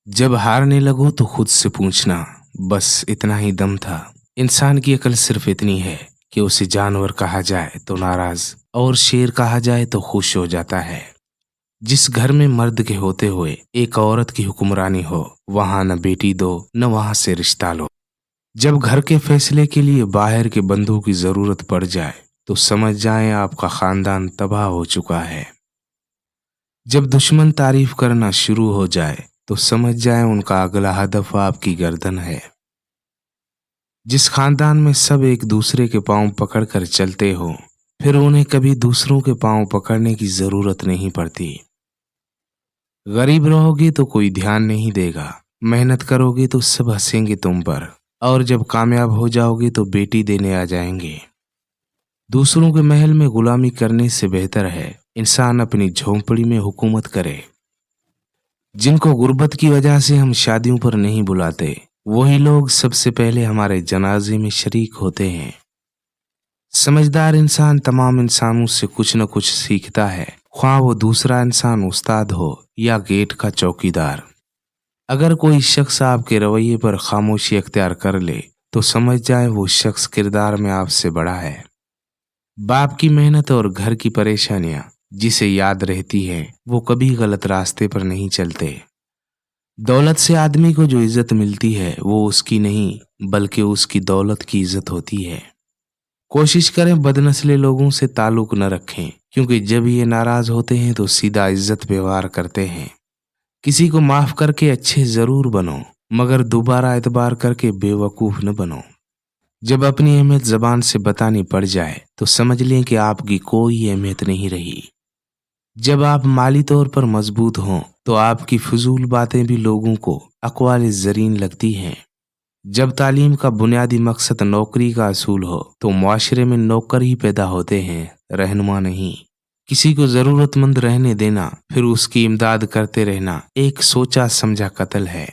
जब हारने लगो तो खुद से पूछना, बस इतना ही दम था। इंसान की अकल सिर्फ इतनी है कि उसे जानवर कहा जाए तो नाराज और शेर कहा जाए तो खुश हो जाता है। जिस घर में मर्द के होते हुए एक औरत की हुक्मरानी हो, वहां न बेटी दो न वहां से रिश्ता लो। जब घर के फैसले के लिए बाहर के बंधुओं की जरूरत पड़ जाए तो समझ जाएं आपका खानदान तबाह हो चुका है। जब दुश्मन तारीफ करना शुरू हो जाए तो समझ जाएं उनका अगला हदफ आपकी गर्दन है। जिस खानदान में सब एक दूसरे के पांव पकड़कर चलते हो, फिर उन्हें कभी दूसरों के पांव पकड़ने की जरूरत नहीं पड़ती। गरीब रहोगे तो कोई ध्यान नहीं देगा, मेहनत करोगे तो सब हंसेंगे तुम पर, और जब कामयाब हो जाओगे तो बेटी देने आ जाएंगे। दूसरों के महल में गुलामी करने से बेहतर है इंसान अपनी झोंपड़ी में हुकूमत करे। जिनको गुर्बत की वजह से हम शादियों पर नहीं बुलाते, वही लोग सबसे पहले हमारे जनाजे में शरीक होते हैं। समझदार इंसान तमाम इंसानों से कुछ न कुछ सीखता है, ख्वाह वो दूसरा इंसान उस्ताद हो या गेट का चौकीदार। अगर कोई शख्स आपके रवैये पर खामोशी अख्तियार कर ले तो समझ जाए वो शख्स किरदार में आपसे बड़ा है। बाप की मेहनत और घर की परेशानियां जिसे याद रहती है वो कभी गलत रास्ते पर नहीं चलते। दौलत से आदमी को जो इज्जत मिलती है वो उसकी नहीं बल्कि उसकी दौलत की इज्जत होती है। कोशिश करें बदनस्ले लोगों से ताल्लुक न रखें, क्योंकि जब ये नाराज होते हैं तो सीधा इज्जत व्यवहार करते हैं। किसी को माफ करके अच्छे जरूर बनो, मगर दोबारा एतबार करके बेवकूफ न बनो। जब अपनी अहमियत जबान से बतानी पड़ जाए तो समझ लें कि आपकी कोई अहमियत नहीं रही। जब आप माली तौर पर मजबूत हों तो आपकी फजूल बातें भी लोगों को अक़वाल ज़रीन लगती हैं। जब तालीम का बुनियादी मकसद नौकरी का असूल हो तो मुआशरे में नौकर ही पैदा होते हैं, रहनुमा नहीं। किसी को ज़रूरतमंद रहने देना फिर उसकी इमदाद करते रहना एक सोचा समझा कत्ल है।